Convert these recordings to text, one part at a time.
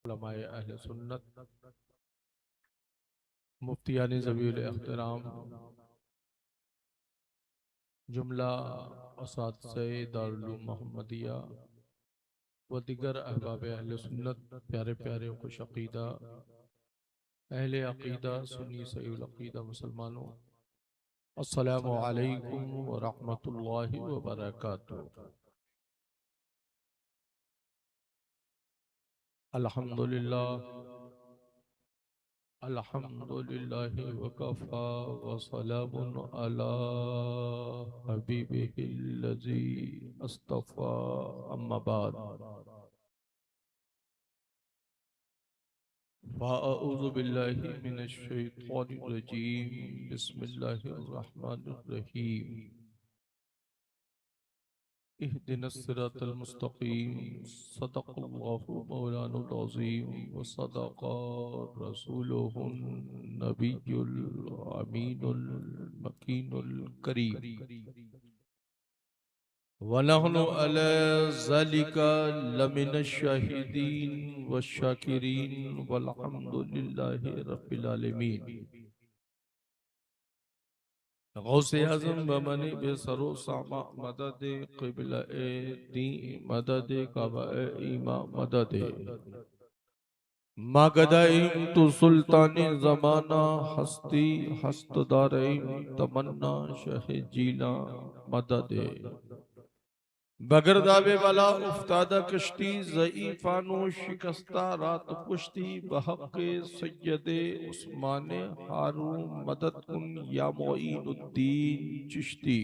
उलमाए अहले सुन्नत, मुफ्तियान ज़बीउल इख्तिराम, जुमला असातिज़े दारुल उलूम मोहम्मदिया व दिगर अहबाब अहले सुन्नत, प्यारे प्यारे खुश अक़ीदा अहले अक़ीदा सुन्नी सहीउल अक़ीदा मुसलमानों, अस्सलामु अलैकुम व रहमतुल्लाहि व बरकातुहू। अल्हम्दुलिल्लाह अल्हम्दुलिल्लाहि वकफ़ा व सलामुन अला हबीबिहिल्लज़ी अस्तफ़ा, अम्मा बाद। फ़अऊज़ु बिल्लाहि मिनश शैतानिर रजीम, बिस्मिल्लाहिर रहमानिर रहीम। इहदिनस सिरातल मुस्तक़ीम, सदक़ल्लाहु मौलानुल अज़ीम व सदक़ा रसूलुहुन नबियुल अमीनुल मकीनुल करीम व नहनु अला ज़ालिका लमिनश शाहिदीन व शाकिरीन वल्हम्दुलिल्लाहि रब्बिल आलमीन। गौसे आज़म बमनी बेसरो सामा मदद क़िबला ए दी मदद काबा ए ईमा मदद मागदाइम तु सुल्तानी ज़माना हस्ती हस्तदारइम तमन्ना शह जीला मदद बगर दावे वाला उफ्तादा कश्ती ज़ईफ़ानो शिकस्ता रात पुश्ती बहक़ सैयदे उस्माने हारून मदद कुन या मोइनुद्दीन चिश्ती।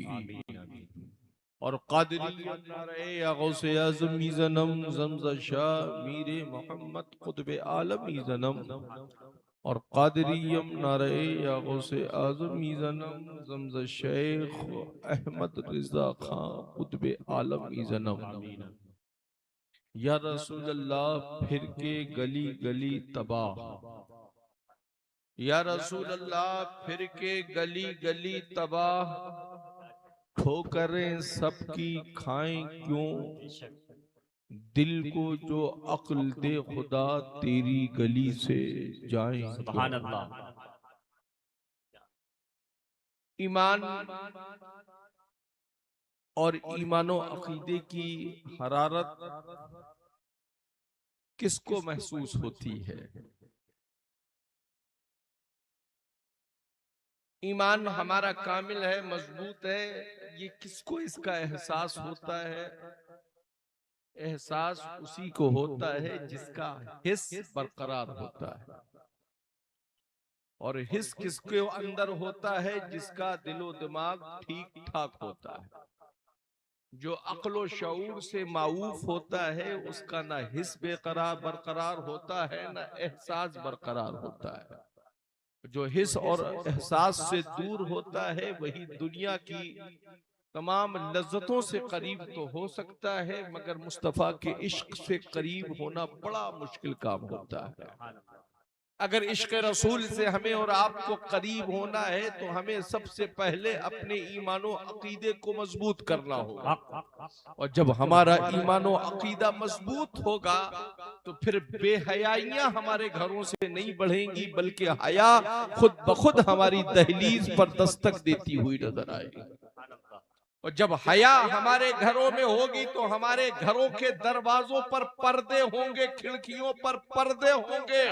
और क़ादिरिय्यत नारे या गौसे आज़म मीज़नम ज़मज़म शाह मीरे मोहम्मद क़ुत्ब आलम मीज़नम। और क़ादिरिय्यम नारे या गौसे आज़म मीज़नम ज़मज़म शेख अहमद रिज़ा खां क़ुत्ब आलम मीज़नम। या रसूल अल्लाह फिर के गली गली तबाह, या रसूल अल्लाह फिर के गली गली तबाह, ठोकरें सबकी खाएं क्यों, दिल को जो अक्ल दे खुदा तेरी गली से जाएं सुभान क्यों। अल्लाह। ईमान और ईमानो अकीदे की हरारत किसको महसूस होती है। ईमान हमारा कामिल है, मजबूत है, ये किसको इसका एहसास होता है। एहसास उसी को होता है जिसका हिस्स बरकरार होता है। और हिस्स किसके अंदर होता है, जिसका दिलो दिमाग ठीक ठाक होता है। जो अक्लो शऊर से माऊफ होता है उसका ना हिस्स बेकरार बरकरार होता है, ना एहसास बरकरार होता है। जो हिस्स और एहसास से दूर होता है वही दुनिया की तमाम लज्जतों से करीब तो हो सकता है, मगर मुस्तफा के इश्क से करीब होना बड़ा मुश्किल काम होता है। अगर इश्क रसूल से हमें और आपको करीब होना है तो हमें सबसे पहले अपने ईमानो अकीदे को मजबूत करना होगा। और जब हमारा ईमानो अकीदा मजबूत होगा तो फिर बेहयाइयां हमारे घरों से नहीं बढ़ेंगी, बल्कि हया खुद ब खुद हमारी दहलीज पर दस्तक देती हुई नजर आएगी। और जब हया हमारे घरों में होगी तो हमारे घरों के दरवाजों पर पर्दे होंगे, खिड़कियों पर पर्दे होंगे।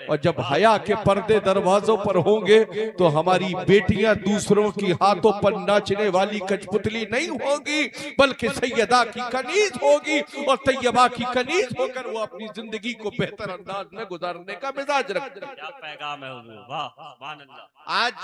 और जब हया के पर्दे दरवाजों पर होंगे तो हमारी बेटियां दूसरों की हाथों पर नाचने वाली कठपुतली नहीं होगी, बल्कि सैयदा की कनीज होगी। और तैयबा की कनीज होकर वो अपनी जिंदगी को बेहतर अंदाज में गुजारने का मिजाज रखती है। पैगाम है हुजूर, वाह सुभान अल्लाह। आज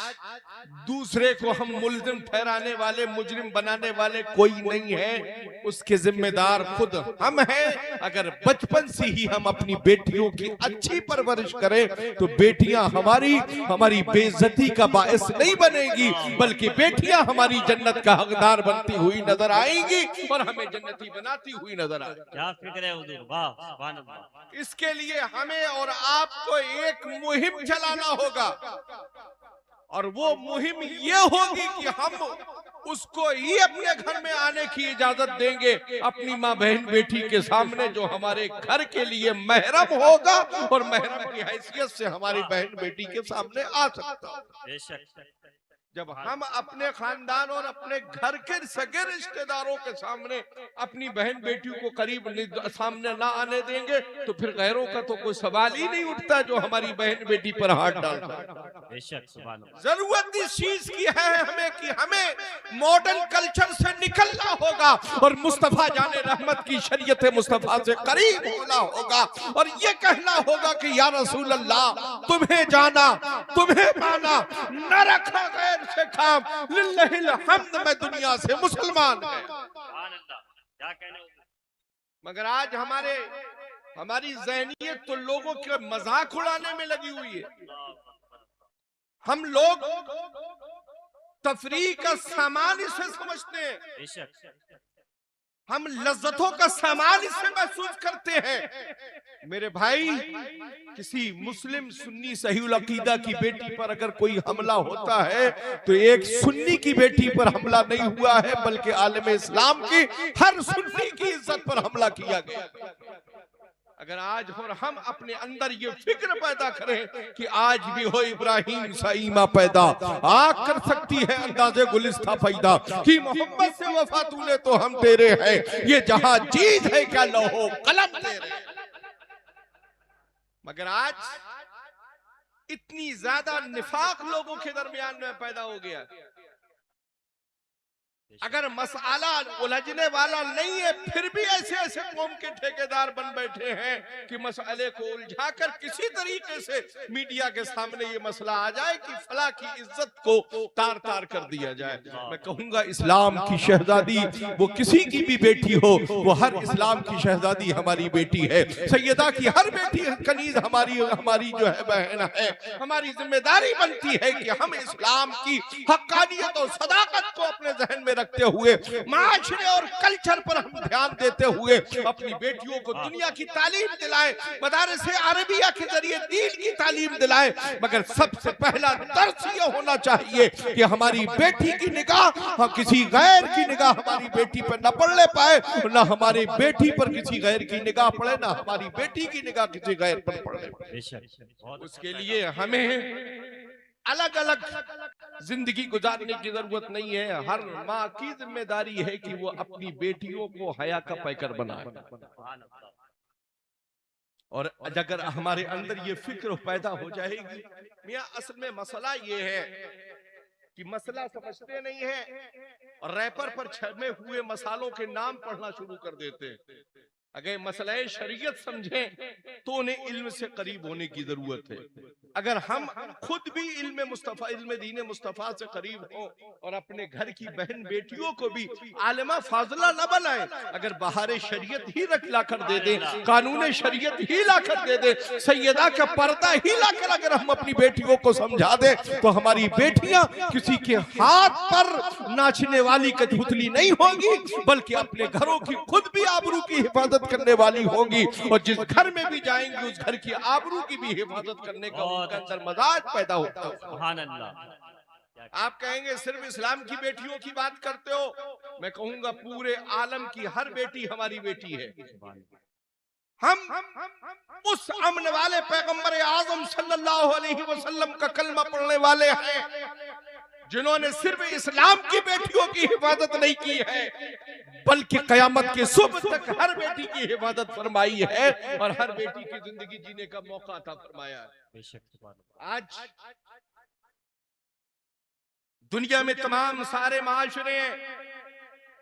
दूसरे को हम मुल्जिम ठहराने वाले, मुजरिम बनाने वाले कोई नहीं है, उसके जिम्मेदार खुद हम हैं। अगर बचपन से ही हम अपनी बेटियों की अच्छी परवरिश करें तो बेटियां हमारी बेइज्जती का बायस नहीं बनेगी, बल्कि बेटियां हमारी जन्नत का हकदार बनती हुई नजर आएंगी और हमें जन्नती बनाती हुई नजर आएगी। क्या फिक्र है हुजूर, वाह सुभान अल्लाह। इसके लिए हमें और आपको एक मुहिम चलाना होगा, और वो मुहिम ये होगी कि हम उसको ही अपने घर में आने की इजाजत देंगे, अपनी माँ बहन बेटी के सामने जो हमारे घर के लिए महरम होगा और महरम की हैसियत से हमारी बहन बेटी के सामने आ सकता है। बेशक जब हम अपने खानदान और अपने घर के सगे रिश्तेदारों के सामने अपनी बहन बेटियों को करीब सामने ना आने देंगे तो फिर गैरों का तो कोई सवाल ही नहीं उठता जो हमारी बहन बेटी पर हाथ डालता है। बेशक सुभान अल्लाह। जरूरत इस चीज की है हमें कि हमें मॉडर्न कल्चर से निकलना होगा और मुस्तफा जाने रहमत की शरीयत मुस्तफा से करीब होना होगा और ये कहना होगा कि या रसूल अल्लाह, तुम्हें जाना तुम्हें माना न रखा गैर से काम, लिल्लाहिल हम्द, मैं दुनिया से मुसलमान है। सुभान अल्लाह, क्या कहने हुजूर। मगर आज हमारी ज़हनियत तो लोगों के मजाक उड़ाने में लगी हुई है। हम लोग तफरीह का सामान इसे समझते हैं, बेशक हम लज्जतों का सामान इसे महसूस करते हैं। मेरे भाई, किसी मुस्लिम सुन्नी सहीउल अकीदा की बेटी पर अगर कोई हमला होता है तो एक सुन्नी की बेटी पर हमला नहीं हुआ है, बल्कि आलम इस्लाम की हर सुन्नी की इज्जत पर हमला किया गया। अगर आज और हम अपने अंदर ये फिक्र पैदा करें कि आज भी हो इब्राहिम सा ईमा पैदा, आग कर सकती है अंदाजे गुलिस्ता पैदा, कि मोहम्मद से वफा तूने तो हम तेरे हैं, ये जहां चीज है क्या लौहो कलम तेरे। मगर आज इतनी ज्यादा निफाक लोगों के दरमियान में पैदा हो गया। अगर मसला उलझने वाला नहीं है फिर भी ऐसे ऐसे कौम के ठेकेदार बन बैठे हैं कि मसले को उलझाकर किसी तरीके से मीडिया के सामने ये मसला आ जाए कि फला की इज्जत को तार तार कर दिया जाए। मैं कहूंगा इस्लाम की शहजादी वो किसी की भी बेटी हो, वो हर इस्लाम की शहजादी हमारी बेटी है। सैयदा की हर बेटी कनीज हमारी जो है बहन है। हमारी जिम्मेदारी बनती है कि हम इस्लाम की हक्कानियत और सदाकत को अपने जहन में रखते हुए, माशरे और कल्चर पर हम ध्यान देते हुए अपनी बेटियों को दुनिया की तालीम दिलाएं, मदारस अरबिया के जरिए दीन की तालीम दिलाएं। मगर सबसे पहला दर्स ये होना चाहिए कि हमारी बेटी की निगाह किसी गैर की निगाह हमारी बेटी पर न पड़ने पाए, न हमारी बेटी पर किसी गैर की निगाह पड़े, न हमारी बेटी की निगाह किसी गैर पर पड़े। उसके लिए हमें अलग अलग जिंदगी गुजारने की जरूरत नहीं है। हर माँ की जिम्मेदारी है कि वो अपनी बेटियों को हया का पैकर बनाए। और अगर हमारे अंदर ये फिक्र पैदा हो जाएगी, मियां असल में मसला ये है कि मसला समझते नहीं है और रैपर पर छमे हुए मसालों के नाम पढ़ना शुरू कर देते हैं। अगर मसला शरीयत समझें तो उन्हें इल्म से करीब होने की जरूरत है। अगर हम खुद भी इल्म दीन मुस्तफा से करीब हो और अपने घर की बहन बेटियों को भी आलिमा फाजला न बनाए, अगर बाहर शरीयत ही ला कर दे दे, कानून शरीयत ही ला कर दे दे, सैयदा का पर्दा ही ला कर अगर हम अपनी बेटियों को समझा दे तो हमारी बेटियां किसी के हाथ पर नाचने वाली कठपुतली नहीं होगी, बल्कि अपने घरों की खुद भी आबरू की हिफाजत करने वाली होगी। और जिस घर में भी जाएंगी उस घर की आबरू की भी हिफाजत करने का उनके अंदर मजाज पैदा होता है। सुभान अल्लाह। आप कहेंगे सिर्फ इस्लाम की बेटियों की बात करते हो, मैं कहूंगा पूरे आलम की हर बेटी हमारी बेटी है। हम उस अमन वाले पैगंबर आजम सल्लल्लाहु अलैहि वसल्लम का कलमा पढ़ने वाले हैं जिन्होंने सिर्फ इस्लाम की बेटियों की हिफाजत नहीं की है, बल्कि कयामत के सुबह तक हर बेटी की हिफाजत फरमाई है और हर बेटी की जिंदगी जीने का मौका अता फरमाया है। आज दुनिया में तमाम सारे माशरे हैं,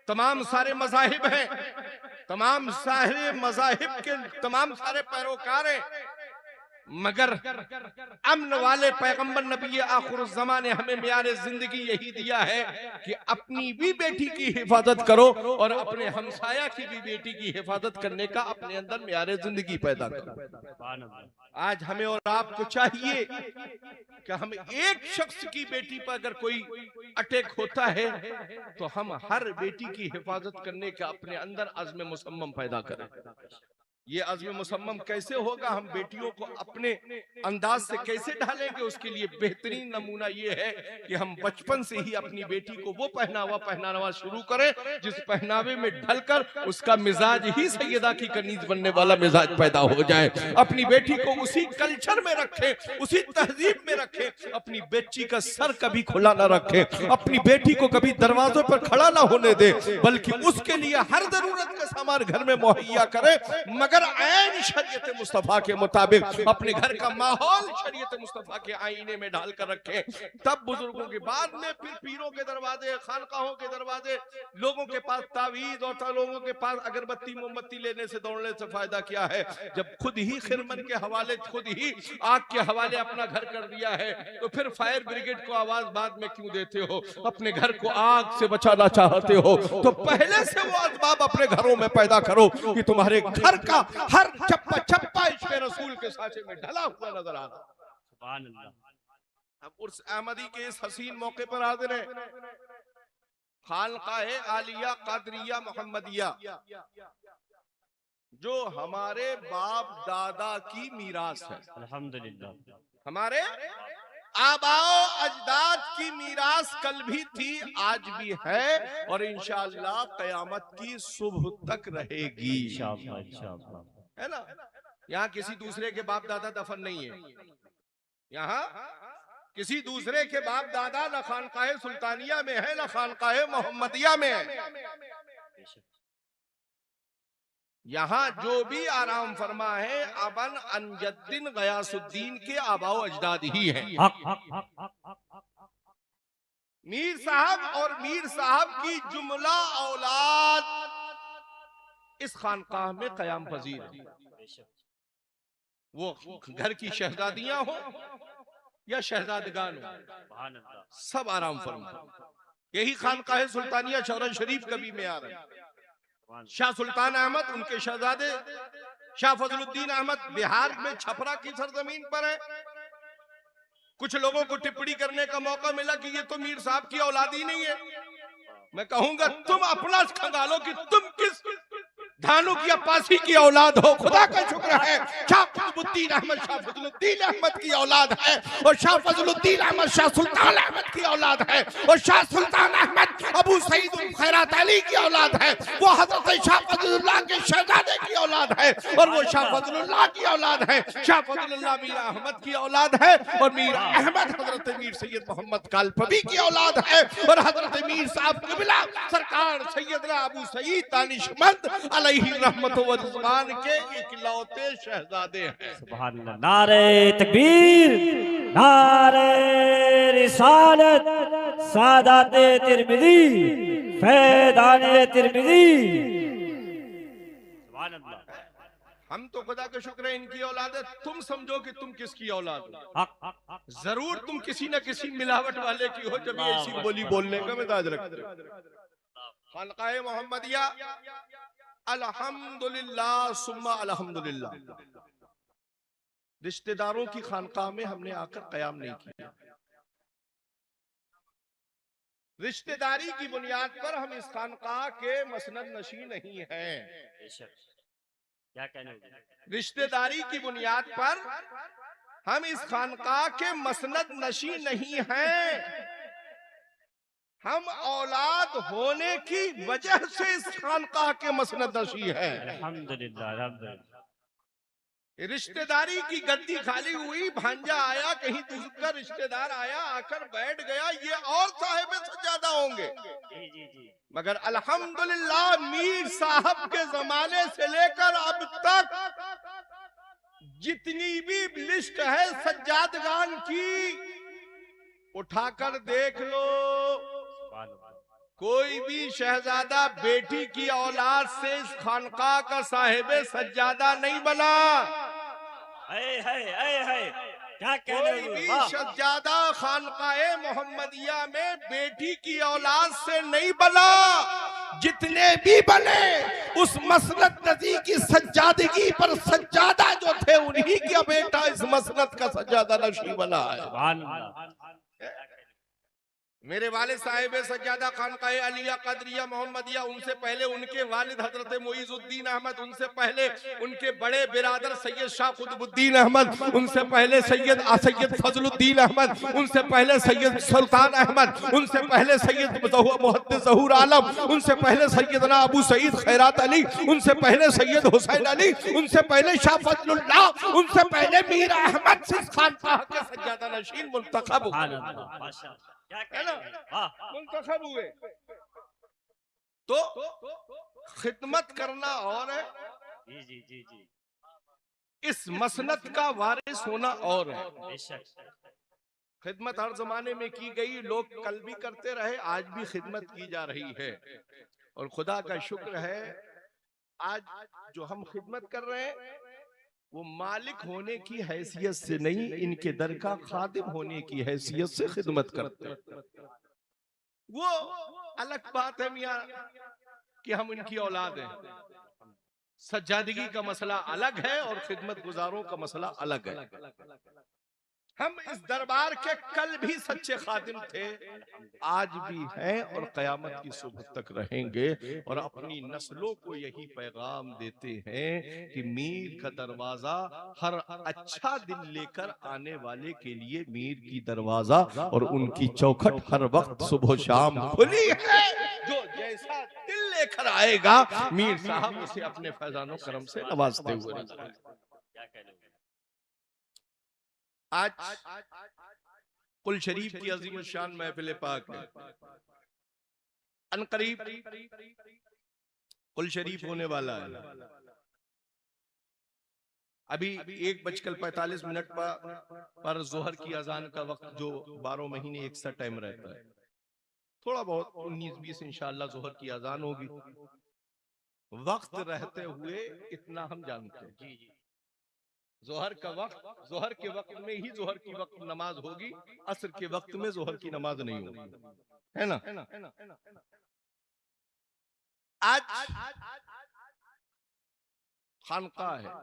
तमाम सारे मज़ाहिब हैं, तमाम सारे मज़ाहिब के तमाम सारे पैरोकार हैं, मगर अमन वाले पैगंबर नबी आखिर ज़माने हमें मियारे जिंदगी यही दिया है कि अपनी भी बेटी की हिफाजत करो और अपने हमसाया की भी बेटी की हिफाजत करने का अपने अंदर मियारे जिंदगी पैदा करो। आज हमें और आपको चाहिए कि हम एक शख्स की बेटी पर अगर कोई अटैक होता है तो हम हर बेटी की हिफाजत करने का अपने अंदर अज़्म मुसम्मम पैदा करें। ये अज़्म मुसम्मम कैसे होगा, हम बेटियों को अपने अंदाज से कैसे ढालेंगे, उसके लिए बेहतरीन नमूना ये है कि हम बचपन से ही अपनी बेटी को वो पहनावा शुरू करें जिस पहनावे में ढलकर उसका मिजाज ही सैयदा की कनीज बनने वाला मिजाज पैदा हो जाए। अपनी बेटी को उसी कल्चर में रखें, उसी तहजीब में रखें। अपनी बेटी का सर कभी खुला ना रखें, अपनी बेटी को कभी दरवाजों पर खड़ा ना होने दे, बल्कि उसके लिए हर जरूरत का सामान घर में मुहैया करें, मगर ऐन शरीयत मुस्तफा के मुताबिक अपने घर का माहौल शरीयत मुस्तफा के आईने में ढाल कर रखें। तब बुजुर्गों के बाद में फिर पीरों के दरवाजे, खानकाहों के दरवाजे, लोगों के पास तावीज और लोगों के पास अगरबत्ती मोमबत्ती लेने से दौड़ने से फायदा क्या है। जब खुद ही खिरमन के हवाले, खुद ही आग के हवाले अपना घर कर दिया है, तो फिर फायर ब्रिगेड को आवाज बाद में क्यों देते हो। अपने घर को आग से बचाना चाहते हो तो पहले से वो असबाब अपने घरों में पैदा करो कि तुम्हारे घर का हर चप्पा चप्पा इश्क़ रसूल के साचे में ढला हुआ नजर आ रहा। सुभान अल्लाह। अब उर्स अहमदी के इस हसीन मौके पर हाजिर है खानकाहे आलिया कादरिया मोहम्मदिया, जो हमारे बाप दादा की मीरास है। अल्हम्दुलिल्लाह। हमारे आबाओ अजदाद की मीरास कल भी थी, आज भी है और इंशाअल्लाह क़यामत की सुबह तक रहेगी। इंशाअल्लाह इंशाअल्लाह। है ना। यहाँ किसी दूसरे के बाप दादा दफन नहीं है, यहाँ किसी दूसरे के बाप दादा न खानकाहे सुल्तानिया में है न खानकाहे मोहम्मदिया में है। यहाँ जो भी आराम फरमा है अबन अनजद्दीन गयासुद्दीन के आबाओ अजदाद ही हैं। मीर साहब और मीर साहब की जुमला औलाद इस खानकाह में कयाम पजीर है। वो घर की शहजादियां हो या शहजादगान हो, सब आराम फरमा। यही खानकाह सुल्तानिया शौरन शरीफ कभी में आ रहे हैं। शाह सुल्तान अहमद, उनके शहजादे शाह फजलुद्दीन अहमद बिहार में छपरा की सरजमीन पर है। कुछ लोगों को टिप्पणी करने का मौका मिला कि ये तो मीर साहब की औलाद ही नहीं है। मैं कहूंगा तुम अपना खंगालो कि तुम किस धानु की अब्बासी की औलाद हो। खुदा का शुक्र है शाह फजलुद्दीन अहमद शाह फजलुद्दीन अहमद की औलाद है और शाह फजलुद्दीन अहमद शाह सुल्तान अहमद की औलाद है और शाह सुल्तान अहमद अबू सईद खैरात अली की औलाद है। वो हजरत शाह फजलुल्लाह के शहजादे की औलाद है और वो शाह फजलुल्लाह की औलाद है। शाह फजलुल्लाह मीर अहमद की औलाद है और मीर अहमद हजरत मीर सैयद मोहम्मद कालपबी की औलाद है और हजरत मीर साहब किबला सरकार सैयदना अबू सईद दानिशमंद अलैहि रहमत व रिज़वान के इकलौते शहजादे हैं। सुभान अल्लाह। नारे तकबीर, नारे रिसालत, सादाते तिरमिज़ी, फैज़ाने तिरमिज़ी। सुभान अल्लाह। हम तो खुदा का शुक्र है इनकी औलाद है। तुम समझो कि तुम किसकी औलाद हो। जरूर तुम किसी न किसी मिलावट वाले की हो जब ये ऐसी बोली बोलने का मिजाज रखते हो। खानकाहे मोहम्मदिया अल्हम्दुलिल्लाह सुम्मा अल्हम्दुलिल्लाह, रिश्तेदारों की खानकाह में हमने आकर कयाम नहीं किया। रिश्तेदारी की बुनियाद पर हम इस खानकाह के मसनद नशी नहीं हैं। क्या कहने होगी। रिश्तेदारी की बुनियाद पर हम इस खानकाह के मसनद नशी नहीं हैं। हम औलाद होने की वजह से इस खानकाह के मसनद नशी है। अल्हम्दुलिल्लाह अल्हम्दुलिल्लाह। रिश्तेदारी की गद्दी खाली हुई, भांजा आया, कहीं दूसरा रिश्तेदार आया, आकर बैठ गया, ये और साहिब सज्जादा होंगे। जी जी जी। मगर अल्हम्दुलिल्लाह मीर साहब के जमाने से लेकर अब तक जितनी भी लिस्ट है सज्जादगान की उठाकर देख लो, कोई भी शहजादा बेटी की औलाद से इस खानकाह का साहिबे सज्जादा नहीं बना। क्या कहने कोई भी होगी। शहजादा खानकाहे मोहम्मदिया में बेटी की औलाद से नहीं बना। जितने भी बने उस मसनद नदी की सज्जादगी पर सज्जादा जो थे उन्हीं का बेटा इस मसनद का सज्जादा नशी बना है। मेरे वालिद साहिब सज्जादा खानकाए अलिया कदरिया मोहम्मदिया, उनसे पहले उनके वालिद हजरत मुईजुद्दीन अहमद, उनसे पहले उनके बड़े बिरादर सैयद शाह कुतुबुद्दीन अहमद, उनसे पहले सैयद फजलुद्दीन अहमद, उनसे पहले सैयद सुल्तान अहमद, उनसे पहले सैयद मुहद्दिस ज़हूर आलम, उनसे पहले सैयदना अबू सईद खैरात अली, उनसे पहले सैयद हुसैन अली, उनसे पहले शाह फजलुल्लाह, उनसे पहले मीर अहमद सिंध खानकाह के सज्जादा नशीन मुंतखब है ना, मुंतखब हुए। तो खिदमत करना और है, जी जी जी जी, इस मसनद का वारिस होना और है। बेशक खिदमत हर जमाने में की गई, लोग कल भी करते रहे, आज भी खिदमत की जा रही है। और खुदा का शुक्र है आज जो हम खिदमत कर रहे हैं वो मालिक होने की हैसियत से नहीं, इनके दर का खादिम होने की हैसियत से खिदमत करते हैं। वो अलग बात है मियां कि हम इनकी औलाद हैं, सज्जादगी का मसला अलग है और खिदमत गुजारों का मसला अलग है। हम इस दरबार के कल भी सच्चे खादिम थे, आज भी हैं और कयामत की सुबह तक रहेंगे। और अपनी नस्लों को यही पैगाम देते हैं कि मीर का दरवाजा हर अच्छा दिन लेकर आने वाले के लिए मीर की दरवाजा और उनकी चौखट हर वक्त सुबह शाम खुली है। जो जैसा दिल लेकर आएगा मीर साहब उसे अपने फैजानो करम से नवाजते हुए नजर आएंगे। आज कुल शरीफ की अजीम शान महफिल पाक है। अनकरीब कुल शरीफ होने वाला है। अभी 1:45 पर जोहर की अजान का वक्त, जो 12 महीने एक सा टाइम रहता है, थोड़ा बहुत 19-20 इंशाअल्लाह जोहर की अजान होगी। वक्त रहते हुए इतना हम जानते हैं, जी जी, जोहर का वक्त, जोहर के वक्त में ही जोहर की वक्त नमाज होगी, असर के वक्त में जोहर की नमाज नहीं होगी, है ना। आज खानकाह है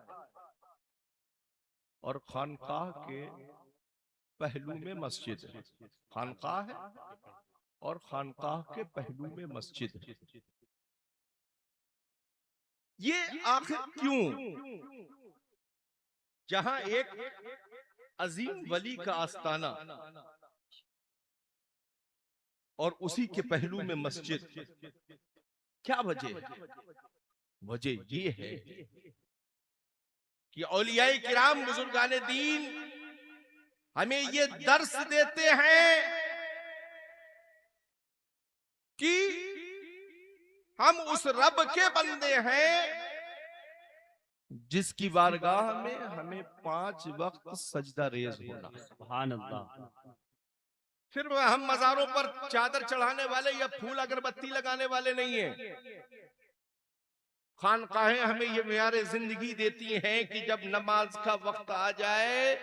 और खानकाह के पहलू में मस्जिद है। खानकाह है और खानकाह के पहलू में मस्जिद है। ये आखिर क्यों? जहां एक अजीम वली का आस्ताना और उसी के पहलू में मस्जिद, क्या वजह है? वजह ये है कि औलियाए किराम बुजुर्गाने दीन हमें ये दर्स देते हैं कि हम उस रब के बंदे हैं जिसकी बारगाह में हमें 5 वक्त सजदा रेज होना। सुभान अल्लाह। फिर हम मज़ारों पर चादर चढ़ाने वाले या फूल अगरबत्ती लगाने वाले नहीं है। खानकाहें हमें ये मियारे जिंदगी देती हैं कि जब नमाज का वक्त आ जाए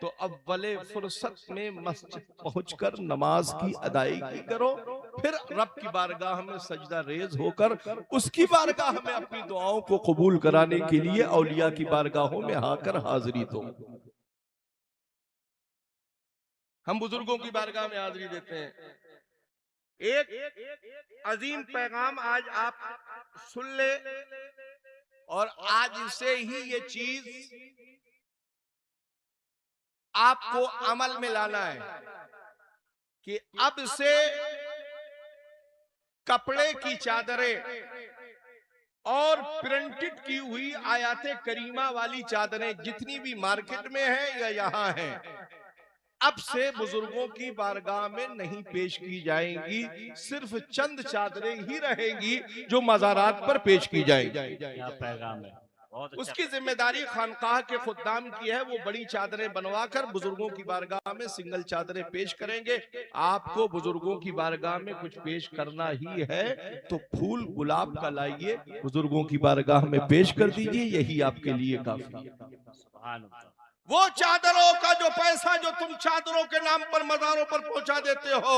तो अव्वले फुर्सत में मस्जिद पहुंचकर नमाज की अदायगी करो, फिर रब की बारगाह में सजदा रेज होकर उसकी बारगाह में अपनी दुआओं को कबूल कराने के लिए औलिया की बारगाहों में आकर हाजिरी दो। हम बुजुर्गों की बारगाह में हाजिरी देते हैं। एक अजीम पैगाम आज आप सुन ले और आज से ही ये चीज आपको अमल में लाना है कि अब से कपड़े की चादरें और प्रिंटेड की हुई आयाते करीमा वाली चादरें जितनी भी मार्केट में है या यहाँ है, अब से बुजुर्गों की बारगाह में नहीं पेश की जाएंगी। सिर्फ चंद चादरें ही रहेंगी जो मज़ारात पर पेश की जाएंगी। क्या पैगाम है। उसकी जिम्मेदारी खानकाह के खुद्दाम की है। वो बड़ी चादरें बनवाकर बुजुर्गों की बारगाह में सिंगल चादरें पेश करेंगे। आपको बुजुर्गों की बारगाह में कुछ पेश करना ही है तो फूल गुलाब का लाइए, बुजुर्गों की बारगाह में पेश कर दीजिए, यही आपके लिए काफी है। वो चादरों का जो पैसा जो तुम चादरों के नाम पर मज़ारों पर पहुंचा देते हो,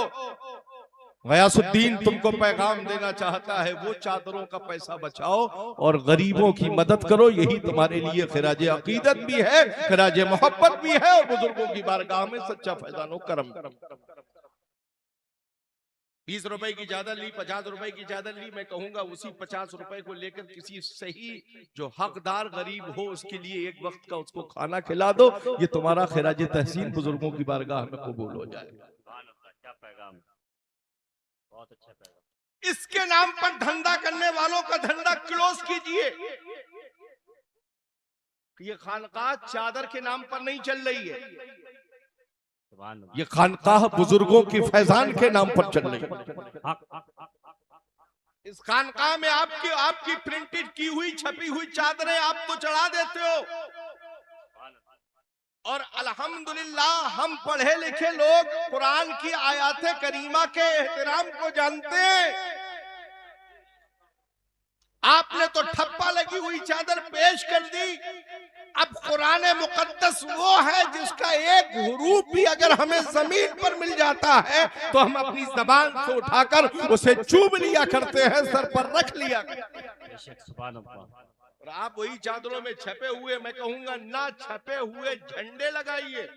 गयासुद्दीन तुमको पैगाम देना चाहता है, वो चादरों का पैसा बचाओ और गरीबों की मदद करो। यही तुम्हारे लिए खिराज अकीदत भी है, खिराज मोहब्बत भी है और बुजुर्गों की बारगाह में सच्चा फैजानो करम। 20 रुपए की चादर ली, 50 रुपए की चादर ली, मैं कहूंगा उसी 50 रुपए को लेकर किसी सही जो हकदार गरीब हो उसके लिए एक वक्त का उसको खाना खिला दो। ये तुम्हारा खिराज तहसीन बुजुर्गों की बारगाह में कबूल हो जाएगा। क्या पैगाम है, बहुत अच्छा पैगाम। इसके नाम पर धंधा करने वालों का धंधा क्लोज कीजिए। ये खानकाह चादर के नाम पर नहीं चल रही है, ये खानकाह बुजुर्गों की फैजान के नाम पर चल रही है। इस खानकाह में आपकी प्रिंटेड की हुई छपी हुई चादरें आप तो चढ़ा देते हो, और अल्हम्दुलिल्लाह हम पढ़े लिखे लोग कुरान की आयात करीमा के एहतराम को जानते हैं। आपने तो ठप्पा लगी हुई चादर पेश कर दी। अब कुरान मुकद्दस वो है जिसका एक हुरूफ भी अगर हमें जमीन पर मिल जाता है तो हम अपनी जबान से उठाकर उसे चूम लिया करते हैं, सर पर रख लिया करते हैं। और आप वही चादरों में छपे हुए, मैं कहूंगा ना छपे हुए झंडे लगाइए।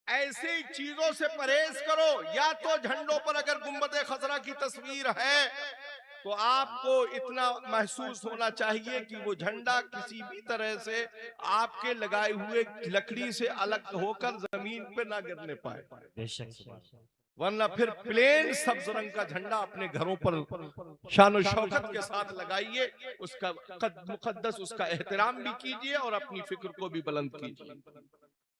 ऐसी चीजों से परहेज करो। या तो झंडों पर अगर गुंबद खजरा की तस्वीर है तो आपको इतना महसूस होना चाहिए कि वो झंडा किसी भी तरह से आपके लगाए हुए लकड़ी से अलग होकर जमीन पे ना गिरने पाए। वरना फिर प्लेन सब्ज रंग का झंडा अपने घरों पर शान और शौकत के साथ लगाइए, उसका मुकद्दस उसका एहतराम भी कीजिए और अपनी फिक्र को भी बुलंद कीजिए।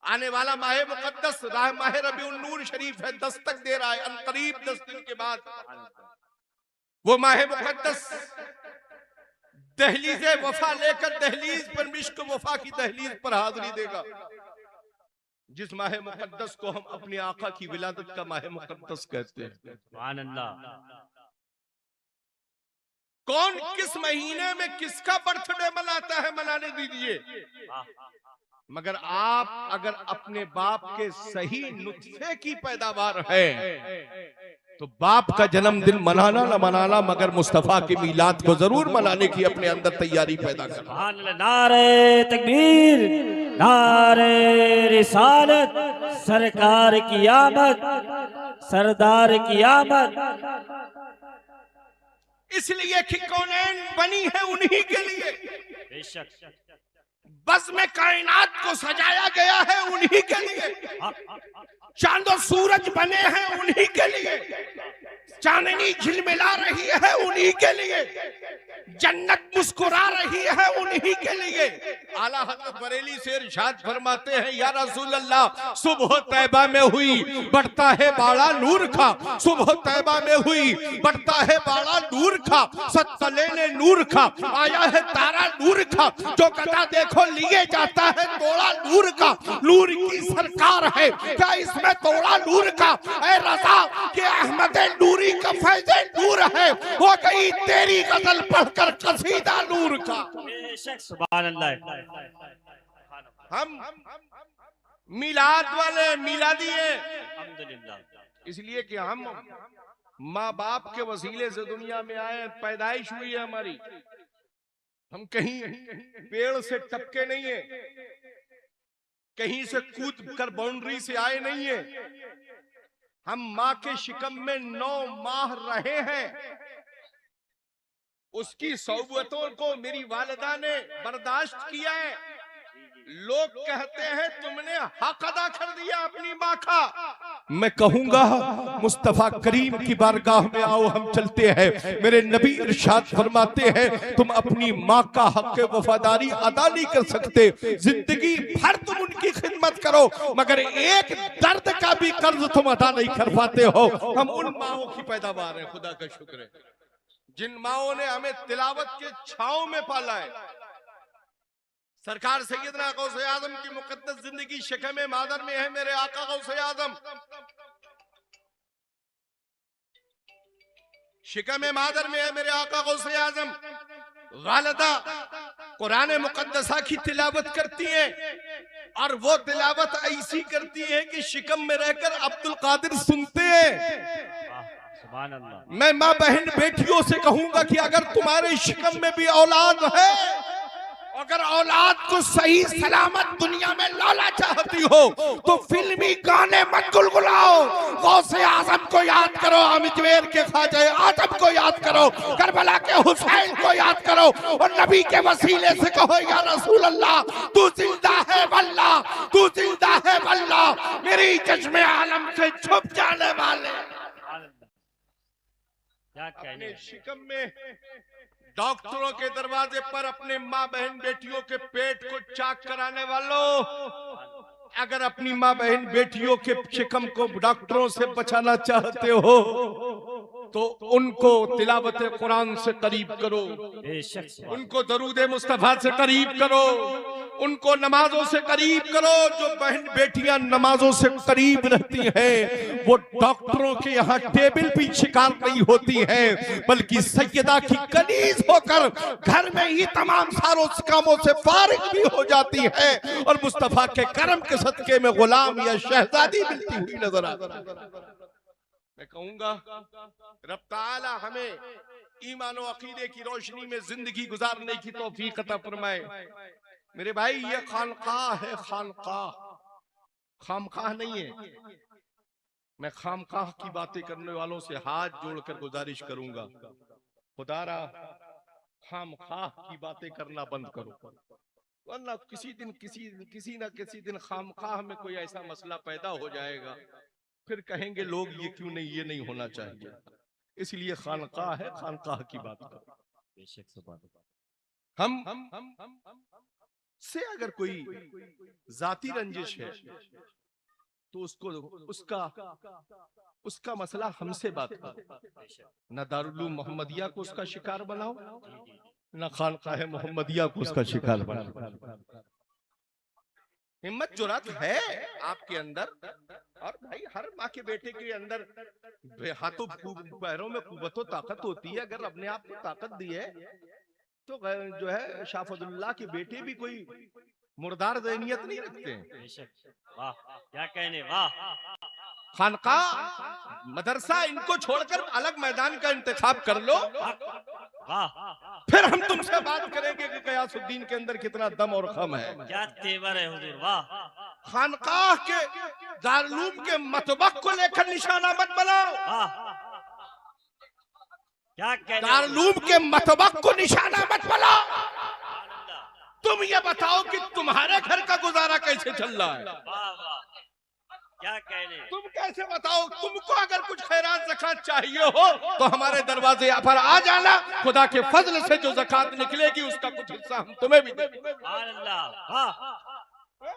आने वाला माह मुकद्दस माह रबीउन नूर शरीफ है, दस्तक दे रहा है अनकरीब 10 दिन के बाद। वो माह मुकद्दस दहलीज वफा लेकर दहलीज पर मिश्क वफा की दहलीज पर हाजिरी देगा। जिस माह मुकद्दस को हम अपने आका की विलादत का माह मुकद्दस कहते हैं। सुभान अल्लाह। कौन किस महीने में किसका बर्थडे मनाता है, मनाने दीजिए, मगर आप अगर अपने बाप के सही नुस्खे की पैदावार है तो बाप का जन्मदिन मनाना न मनाना मगर मुस्तफा की मीलाद को जरूर मनाने की अपने अंदर तैयारी पैदा करना। नारे तकबीर, नारे रिसालत, सरकार की आमद, सरदार की आमद। इसलिए कि कौनैन बनी है उन्हीं के लिए, बेशक बस में कायनात को सजाया गया है उन्हीं के लिए, चांद और सूरज बने हैं उन्हीं के लिए, चांदनी झिलमिला रही है उन्हीं के लिए, जन्नत मुस्कुरा रही है उन्हीं के लिए। आला हज़रत बरेली से इरशाद फरमाते हैं, या रसूल अल्लाह सुबह तैबा में हुई बढ़ता है बाड़ा नूर का, सुबह तैबा में हुई बढ़ता है बाड़ा नूर का, सत्तले ने नूर का, आया है तारा नूर का, जो गदा देखो लिए जाता है तोड़ा नूर का, नूर की सरकार है क्या इसमें तोड़ा नूर का, ऐ रज़ा के अहमद नूरी का फैज़े नूर है, हो गई तेरी गजल पढ़कर कसीदा नूर का। बेशक सुभान अल्लाह। हम मिलाद वाले मिलादी हैं, अल्हम्दुलिल्लाह। इसलिए कि हम माँ बाप के वसीले से दुनिया में आए, पैदाइश हुई है हमारी, हम कहीं पेड़ से टपके नहीं है, कहीं से कूद कर बाउंड्री से आए नहीं है, हम माँ के शिकम में 9 माह रहे हैं। उसकी सौबतों को मेरी वालिदा ने बर्दाश्त किया है। लोग कहते हैं तुमने हक अदा कर दिया अपनी माँ का, मैं कहूंगा मुस्तफा करीम की बारगाह में आओ, हम चलते हैं। मेरे नबी इरशाद फरमाते हैं तुम अपनी माँ का हक वफादारी अदा नहीं कर सकते, जिंदगी भर तुम उनकी खिदमत करो मगर एक दर्द का भी कर्ज तुम अदा नहीं कर पाते हो। हम उन माओं की पैदावार है, खुदा का शुक्र है, जिन माओं ने हमें तिलावत के छांव में पाला है। सरकार सैयदना गौसे आजम की मुकद्दस जिंदगी शिकम मादर में है मेरे आका गौसे आजम, शिकम मादर में है मेरे आका गौसे आजम। वालिदा कुरान मुकद्दसा की तिलावत करती हैं और वो तिलावत ऐसी करती है कि शिकम में रहकर अब्दुल कादिर सुनते हैं। मैं माँ बहन बेटियों से कहूंगा कि अगर तुम्हारे शिकम में भी औलाद है अगर औलाद को सही सलामत दुनिया में लाना चाहती हो तो फिल्मी गाने मत गुलगुलाओ। गौसे आजम को याद करो, अजमेर के ख्वाजा आजम को याद करो, करबला के हुसैन को याद करो और नबी के वसीले से कहो या रसूल अल्लाह तू जिंदा है वल्लाह, तू जिंदा है वल्लाह, मेरी चश्मे आलम से छुप जाने वाले। क्या कहने। अपने शिकम में डॉक्टरों के दरवाजे पर अपने माँ बहन बेटियों के पेट को चाक कराने वालों, अगर अपनी माँ बहन बेटियों के शिकम को डॉक्टरों से बचाना चाहते हो तो उनको तिलावत कुरान से करीब करो, उनको दरूद मुस्तफा से करीब करो, उनको नमाजों से करीब करो। जो बहन बेटियां नमाजों से करीब रहती हैं वो डॉक्टरों के यहाँ टेबल पे शिकार नहीं होती हैं, बल्कि सैयदा की कनीज होकर घर में ही तमाम सारों कामों से फारिग भी हो जाती है और मुस्तफा के करम के सदके में गुलाम या शहजादी मिलती हुई नजर आती है। मैं कहूंगा रब ताला हमें ईमान और अकीदे की रोशनी में जिंदगी गुजारने की तौफीक अता फरमाए। मेरे भाई ये खानकाह है, खानकाह, खामकाह नहीं है। मैं खामकाह की बातें करने वालों से हाथ जोड़कर गुजारिश करूंगा, खुदारा खामकाह की बातें करना बंद करो, वरना किसी न किसी दिन खामकाह में कोई ऐसा मसला पैदा हो जाएगा, फिर कहेंगे लोग ये क्यों नहीं, ये नहीं होना चाहिए। इसलिए खानकाह है, खानकाह की बात करो। बेशक से बात। हम से अगर कोई जाती रंजिश है तो उसको उसका मसला हमसे बात करो, न दारुल उलूम मोहम्मदिया को उसका शिकार बनाओ, न खानकाह मोहम्मदिया को उसका शिकार बनाओ। हिम्मत जुरात है आपके अंदर, और भाई हर माँ के बेटे के अंदर हाथों पैरों में कुव्वत ताकत होती है। अगर अपने आप को ताकत दी है तो जो है शाफजुल्लाह के बेटे भी कोई मुर्दार ज़हनियत नहीं रखते हैं। वाह क्या कहने, वाह। खानकाह मदरसा इनको छोड़कर अलग मैदान का इंतखाब कर लो, वाह। फिर हम तुमसे बात करेंगे कि गयासुद्दीन के अंदर कितना दम और खम है। क्या तेवर है हुजूर, वाह। खानकाह के दारुल के मतबक को लेकर निशाना मत बनाओ, क्या कहने। दारुल के मतबक को निशाना मत बनाओ। तुम ये बताओ कि तुम्हारे घर का गुजारा कैसे चल रहा है। वाह वाह क्या कहने। तुम कैसे बताओ, तुमको अगर कुछ खैरात ज़कात चाहिए हो तो हमारे दरवाजे पर आ जाना, खुदा के फजल से जो ज़कात निकलेगी उसका कुछ हिस्सा हम तुम्हें भी देंगे।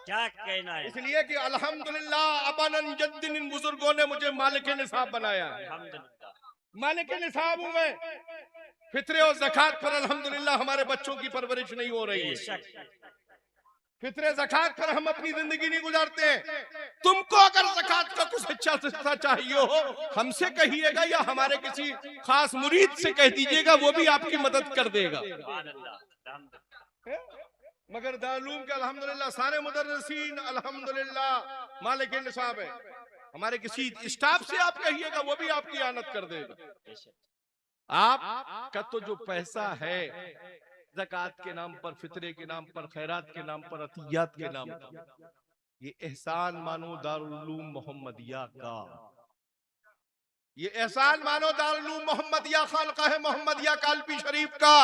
क्या कहना है। इसलिए कि अल्हम्दुलिल्लाह अबानन जद्दिन इन बुजुर्गों ने मुझे मालिक निसाब बनाया है। मालिक निसाब हूं मैं, फित्रे और ज़कात पर अल्हम्दुलिल्लाह हमारे बच्चों की परवरिश नहीं हो रही है। फित्रे ज़कात पर हम अपनी जिंदगी नहीं गुजारते हैं। तुमको अगर ज़कात का कुछ अच्छा हिस्सा चाहिए हो हमसे कहिएगा या हमारे किसी खास मुरीद से कह दीजिएगा, वो भी आपकी मदद कर देगा। मगर दारुल के अल्हम्दुलिल्लाह सारे मुदर्रिसीन अल्हम्दुलिल्लाह मालिक निसाब है। हमारे किसी स्टाफ से आप कहिएगा, वो भी आपकी आनत कर देगा। आप का तो जो पैसा है ज़कात के नाम पर, फित्रे के नाम पर, खैरात के नाम पर, अतियात के नाम पर, ये एहसान मानो दारुल उलूम मोहम्मदिया का, ये एहसान मानो दारुल उलूम मोहम्मदिया खानकाह मोहम्मदिया कालपी शरीफ का,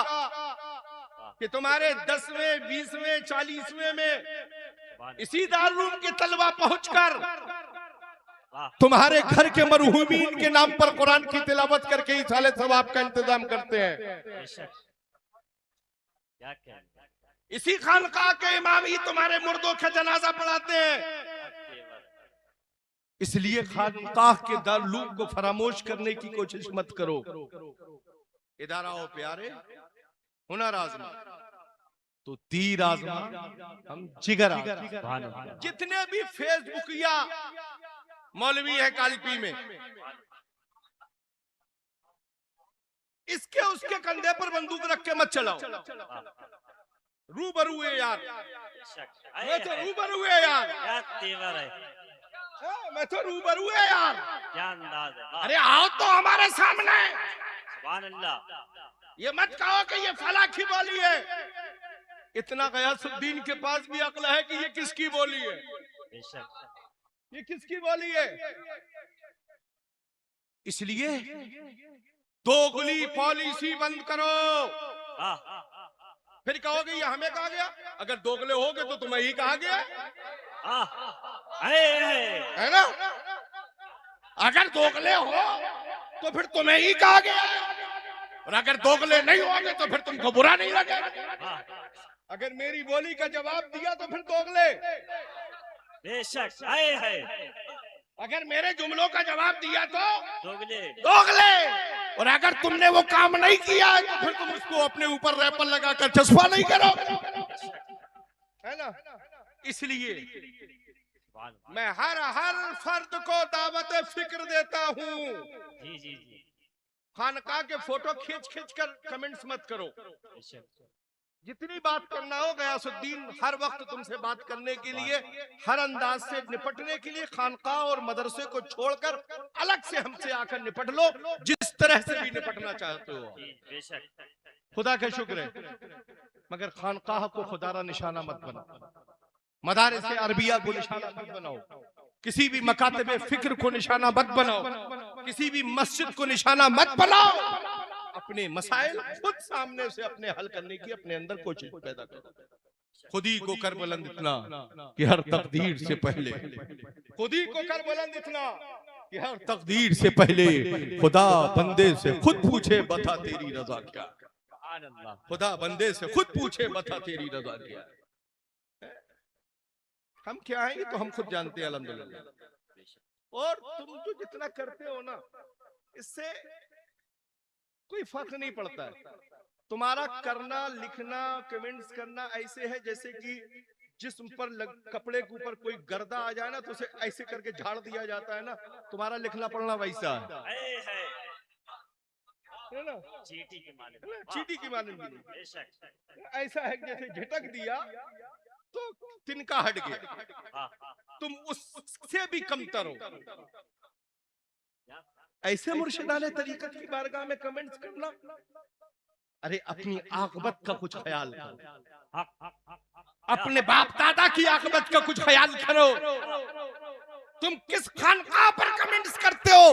कि तुम्हारे 10वें 20वें 40वें में इसी दारुल उलूम के तलवा पहुंचकर तुम्हारे घर के मरहूमीन के नाम पर कुरान की तिलावत करके इस साले सवाब का इंतजाम करते हैं। इसी खानकाह के इमाम ही तुम्हारे मुर्दों का जनाजा पढ़ाते हैं। इसलिए खानकाह के दारुल उलूम को फरामोश करने की कोशिश मत करो। इदारा हो प्यारे, हुनर आजमा तो तीर आजमा, हम जिगर आजमा। जितने भी फेसबुकिया मौलवी है कालपी में, इसके उसके कंधे पर बंदूक रख के मत चलाओ। रूबरू है यार, मैं तो रूबरू है यार, क्या तेवर है, मैं तो रूबरू है यार, क्या अंदाज है। अरे आओ तो हमारे सामने। सुभान अल्लाह। ये मत कहो कि ये फला की बोली है, इतना गयासुद्दीन के पास भी अक्ल है कि ये किसकी बोली है, बेशक ये किसकी बोली है। इसलिए दोगली पॉलिसी बंद करो। फिर कहोगे ये हमें कहा गया, अगर दोगले होगे तो तुम्हें ही कहा गया है ना। अगर दोगले हो तो फिर तुम्हें ही कहा गया, और अगर दोगले नहीं होगे तो फिर तुमको बुरा नहीं लगेगा। अगर मेरी बोली का जवाब दिया तो फिर दोगले, बेशक अगर मेरे जुमलों का जवाब दिया तो दोगले, दोगले, और अगर तुमने वो काम नहीं किया तो फिर तुम उसको अपने ऊपर रैपर लगाकर चस्पा नहीं करो, है ना। इसलिए मैं हर फर्द को दावत फिक्र देता हूँ। जी जी जी, खानका के फोटो खींच कर कमेंट्स मत करो। जितनी बात करना हो गयासुद्दीन हर वक्त तुमसे बात करने के लिए, हर अंदाज से निपटने के लिए खानका और मदरसे को छोड़कर अलग से हमसे आकर निपट लो, जिस तरह से भी निपटना चाहते हो। खुदा का शुक्र है, मगर खानकाह को खुदारा निशाना मत बनाओ, मदारिस अरबिया को निशाना मत बनाओ, किसी भी मकातबे फिक्र को निशाना मत बनाओ, किसी भी मस्जिद को निशाना मत बनाओ। अपने मसाइल खुद सामने से अपने हल करने की अपने अंदर कोशिश पैदा करो। खुद ही को कर बुलंद इतना कि हर तकदीर से पहले, खुद ही को कर बुलंद इतना कि हर तकदीर से पहले खुदा बंदे से खुद पूछे बता तेरी रजा क्या। खुदा बंदे से खुद पूछे बता तेरी रजा क्या। हम क्या हैं तो हम खुद जानते हैं अल्हम्दुलिल्लाह। और तुम जो जितना करते हो ना, इससे कोई फर्क नहीं पड़ता है। तुम्हारा करना, लिखना, कमेंट्स करना ऐसे है जैसे कि जिस्म पर कपड़े के ऊपर कोई गर्दा आ जाए ना तो उसे ऐसे करके झाड़ दिया जाता है ना, तुम्हारा लिखना पढ़ना वैसा है ना। चीटी की मानंदी ऐसा है जैसे झटक दिया तो तिनका हट गया, तुम उससे भी कमतर हो। ऐसे मुर्शिदाने तरीकत की बारगाह में कमेंट्स करना, अरे अपनी आकबत का कुछ ख्याल करो, अपने बाप दादा की आकबत का कुछ ख्याल करो। तुम किस खानका पर कमेंट्स करते हो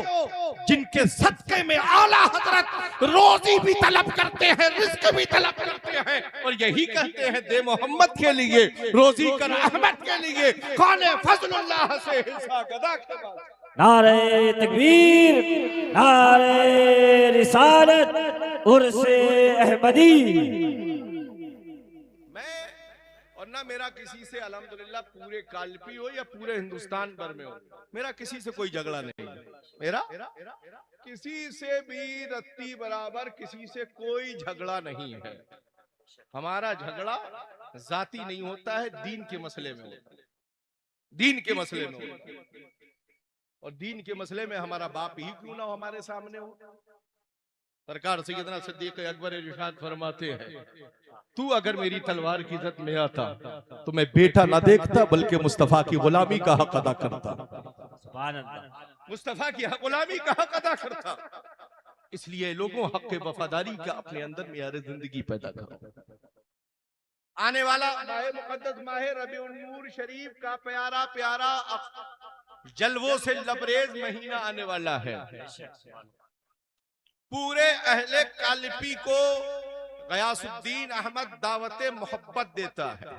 जिनके सदके में आला हजरत रोजी भी तलब करते हैं, रिस्क भी तलब करते हैं, और यही कहते हैं दे मोहम्मद के लिए रोजी कर अहमद के लिए, खाने फजलुल्लाह से हिस्सा गदा के बाद। नारे तकबीर, नारे रिसालत, उर्से अहमदी। मैं और ना मेरा किसी से अल्हम्दुलिल्लाह पूरे कालपी हो या पूरे हिंदुस्तान भर में हो, मेरा किसी से कोई झगड़ा नहीं है। मेरा किसी से भी रत्ती बराबर किसी से कोई झगड़ा नहीं है। हमारा झगड़ा जाती नहीं होता है, दीन के मसले में होता है, दीन के मसले में होता है। और दीन के मसले में हमारा बाप ही क्यों ना हमारे सामने हो। सरकार सैयदना सिद्दीक अकबर इरशाद फरमाते हैं, तू अगर मेरी तलवार की इज्जत में आता तो मैं बेटा ना देखता बल्कि मुस्तफा की गुलामी का हक अदा करता, मुस्तफा की गुलामी का हक अदा करता। इसलिए लोगों हक के वफादारी का अपने अंदर मेयार जिंदगी पैदा करो। आने वाला माह मुकद्दस माह रबीउल नूर शरीफ का प्यारा प्यारा जलवों से लबरेज महीना आने वाला है। पूरे अहले कालिपी को गयासुद्दीन अहमद दावत मोहब्बत देता है।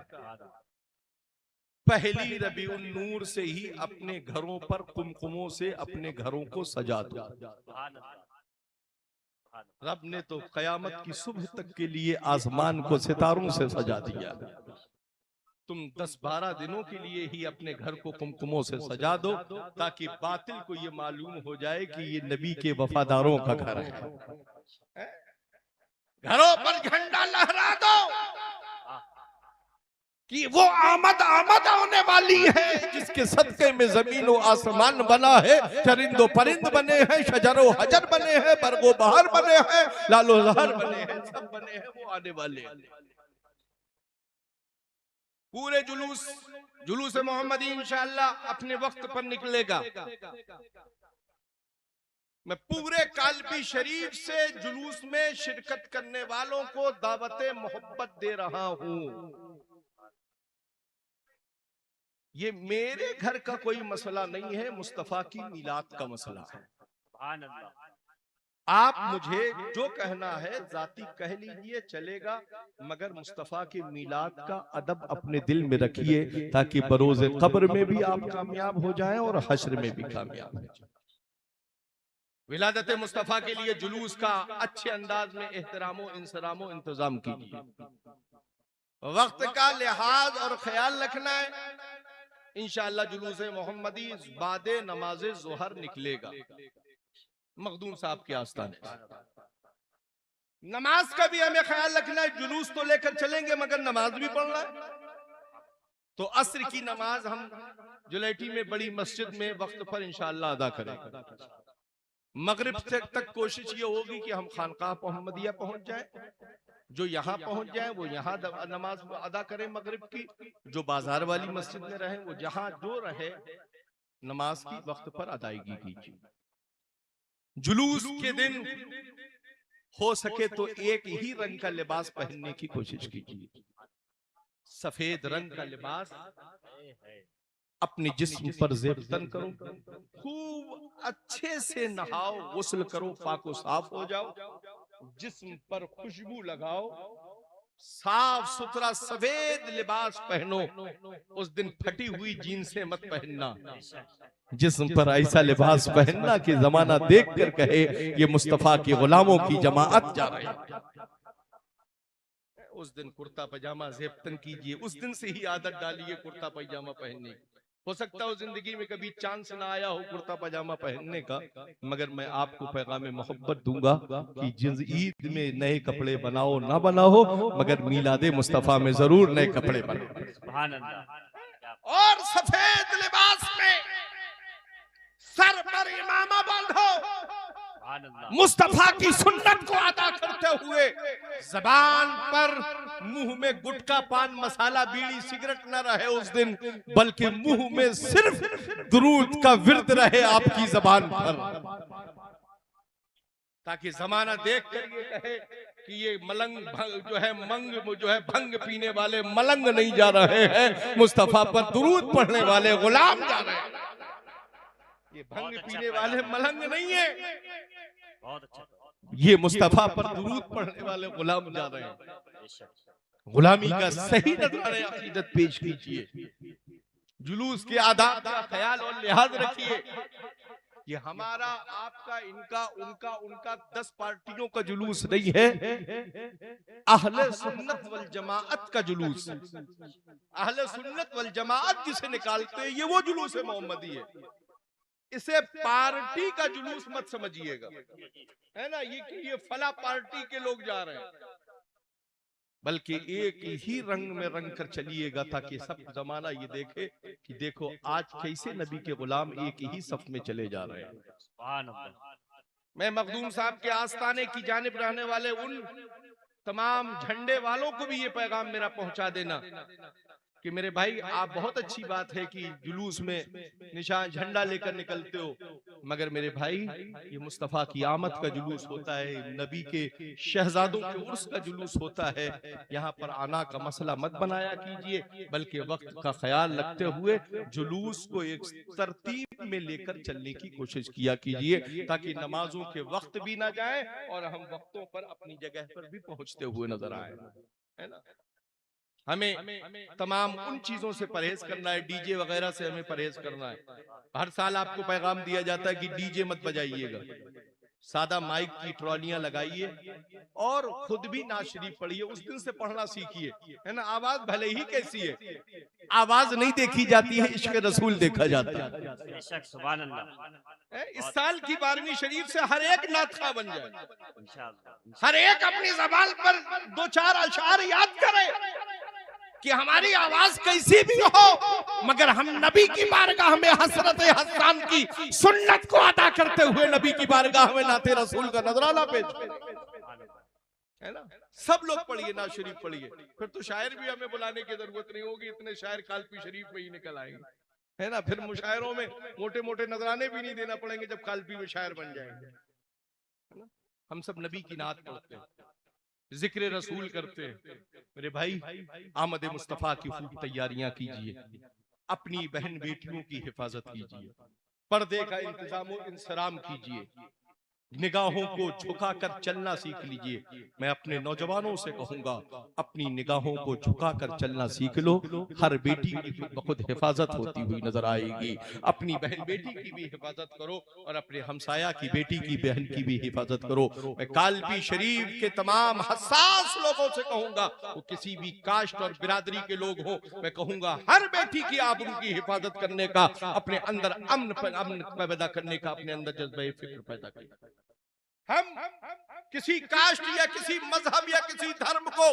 पहली रबीउल नूर से ही अपने घरों पर कुमकुमों से अपने घरों को सजा दो। रब ने तो कयामत की सुबह तक के लिए आसमान को सितारों से सजा दिया। तुम 10-12 दिनों के लिए ही अपने घर को कुमकुमों से सजा दो ताकि बातिल को ये मालूम हो जाए कि ये नबी के वफादारों का घर है। घरों पर झंडा लहरा दो कि वो आमद होने वाली है जिसके सदके में जमीन व आसमान बना है, चरिंदो परिंद बने हैं, शजरो हजर बने हैं, बरगो बहार बने हैं, लालो जहर बने हैं, सब बने हैं, वो आने वाले। पूरे जुलूस मोहम्मदी इंशाअल्लाह अपने वक्त पर निकलेगा। मैं पूरे कालबी शरीफ से जुलूस में शिरकत करने वालों को दावत मोहब्बत दे रहा हूं। ये मेरे घर का कोई मसला नहीं है, मुस्तफा की मिलाद का मसला है। सुभान अल्लाह। आप मुझे जो कहना है जाती कह लीजिए, चलेगा, मगर मुस्तफा के मिलाद का अदब अपने दिल में रखिए, ताकि बरोज़े कब्र में भी आप कामयाब हो जाएं और हश्र में भी कामयाब हो जाएं। विलादत मुस्तफा के लिए जुलूस का अच्छे अंदाज में एहतरामो इंसरामो इंतजाम कीजिए। वक्त का लिहाज और ख्याल रखना है। इंशाअल्लाह जुलूस मोहम्मदी बादे नमाज जोहर निकलेगा मखदूम साहब के आस्थाने। नमाज का भी हमें ख्याल रखना है। जुलूस तो लेकर चलेंगे मगर नमाज भी पढ़ना है। तो अस्र की नमाज हम जुलैटी में बड़ी मस्जिद में वक्त पर इंशाअल्लाह अदा करेंगे। मगरिब तक कोशिश ये होगी कि हम खानकाह मोहम्मदिया पहुंच जाए। जो यहाँ पहुंच जाए वो यहाँ नमाज अदा करें मगरिब की। जो बाजार वाली मस्जिद में रहे वो जहां जो रहे नमाज की वक्त पर अदायगी कीजिए। जुलूस के दिन हो सके तो एक ही रंग का लिबास पहनने की कोशिश कीजिए। सफेद रंग का लिबास अपने जिस्म पर ज़ेबतन करो, खूब अच्छे से नहाओ, गुस्ल करो, पाको साफ हो जाओ, जिस्म पर खुशबू लगाओ, साफ सुथरा सफेद लिबास पहनो। उस दिन फटी हुई जीन्सें मत पहनना। जिस्म पर ऐसा लिबास पहनना कि जमाना देख कर कहे ये मुस्तफा के गुलामों की जमाअत जा रही है। उस दिन कुर्ता पजामा ज़ेबतन कीजिए। उस दिन से ही आदत डालिए कुर्ता पजामा पहनने की। हो सकता हो जिंदगी में कभी चांस ना आया हो कुर्ता पजामा पहनने का, मगर मैं आपको पैगाम मोहब्बत दूंगा कि जिस ईद में नए कपड़े बनाओ ना बनाओ, मगर मीलादे मुस्तफा में जरूर नए कपड़े बनाओ। सुभान अल्लाह। और सफेद लिबास में सर पर इमामा बांधो। सुभान अल्लाह। मुस्तफा की सुन्नत को अदा करते हुए जबान पर मुंह में गुटखा पान मसाला बीड़ी सिगरेट न रहे उस दिन, बल्कि मुंह में सिर्फ दुरूद का विर्द रहे आपकी जबान पर, ताकि जमाना देख कर ये कहे कि ये मलंग जो है मंग जो है भंग पीने वाले मलंग नहीं जा रहे हैं, मुस्तफा पर दुरूद पढ़ने वाले गुलाम जा रहे हैं। ये भंग पीने वाले मलंग नहीं है, बहुत अच्छा। ये मुस्तफा पर दुरूद पढ़ने वाले गुलाम जा रहे हैं। गुलामी का सही नजराने अकीदत पेश कीजिए। जुलूस के आदाब का ख्याल और लिहाज रखिए। ये हमारा आपका इनका उनका उनका 10 पार्टियों का जुलूस नहीं है, अहले सुन्नत वल जमाअत का जुलूस। अहले सुन्नत वल जमाअत जिसे निकालते हैं ये वो जुलूस है मोहम्मदी है। इसे पार्टी का जुलूस मत समझिएगा, है ना, ये फला पार्टी के लोग जा रहे हैं, बल्कि एक ही रंग में रंग कर चलिएगा, ताकि सब जमाना ये देखे कि देखो आज कैसे नबी के गुलाम एक ही सफ में चले जा रहे हैं। सुभान अल्लाह। मैं मखदूम साहब के आस्थाने की जानिब रहने वाले उन तमाम झंडे वालों को भी ये पैगाम मेरा पहुंचा देना कि मेरे भाई आप बहुत अच्छी बात है कि जुलूस में निशान झंडा लेकर निकलते हो, मगर मेरे भाई ये मुस्तफा की आमद का जुलूस होता है, नबी के शहजादों के उर्स का जुलूस होता है। यहाँ पर आना का मसला मत बनाया कीजिए, बल्कि वक्त का ख्याल रखते हुए जुलूस को एक तरतीब में लेकर चलने की कोशिश किया कीजिए, ताकि नमाजों के वक्त भी ना जाए और हम वक्तों पर अपनी जगह पर भी पहुंचते हुए नजर आए, है ना। हमें तमाम उन चीजों से परहेज करना है, डीजे वगैरह से हमें परहेज करना है। हर साल आपको पैगाम दिया जाता है कि डीजे मत बजाइएगा, सादा माइक की ट्रॉलियां लगाइए और खुद भी नात शरीफ पढ़िए। उस दिन से पढ़ना सीखिए, है ना। आवाज भले ही कैसी है, आवाज नहीं देखी जाती है, इश्क रसूल देखा जाता है। बेशक। सुभान अल्लाह। इस साल की 12वीं शरीफ से हर एक नातखा बन जाए, इंशाअल्लाह। हर एक अपनी ज़बान पर 2-4 अशआर याद करे कि हमारी आवाज कैसी भी हो, मगर हम नबी की बारगाह में हसरत हसन की सुन्नत को अदा करते हुए नबी की बारगाह में नाते रसूल का नजराना पेश करें, है ना। सब लोग पढ़िए, नात शरीफ पढ़िए, फिर तो शायर भी हमें बुलाने की जरूरत नहीं होगी, इतने शायर कालपी शरीफ में ही निकल आएंगे। है ना। फिर मुशायरों में मोटे मोटे नजराने भी नहीं देना पड़ेंगे जब कालपी में शायर बन जाएंगे, है ना। हम सब नबी की नात पढ़ते हैं, जिक्र रसूल करते हैं। मेरे भाई, आमद मुस्तफा की खूब तैयारियां कीजिए, अपनी बहन बेटियों की हिफाजत कीजिए, पर्दे का इंतजाम इंसराम कीजिए, निगाहों को झुकाकर चलना सीख लीजिए। मैं अपने नौजवानों से कहूंगा, अपनी निगाहों को झुकाकर चलना सीख लो। हर बेटी की खुद हिफाजत होती हुई नजर आएगी। अपनी बहन बेटी की भी हिफाजत करो और अपने हमसाया की बेटी की बहन की भी हिफाजत करो। मैं कालपी शरीफ के तमाम हसास लोगों से कहूंगा, वो किसी भी कास्ट और बिरादरी के लोग हों, मैं कहूंगा हर बेटी की आबरू की हिफाजत करने का, अपने अंदर अमन पैदा करने का अपने अंदर जज्बे फिक्र पैदा करें। हम किसी कास्ट या किसी मजहब या किसी धर्म को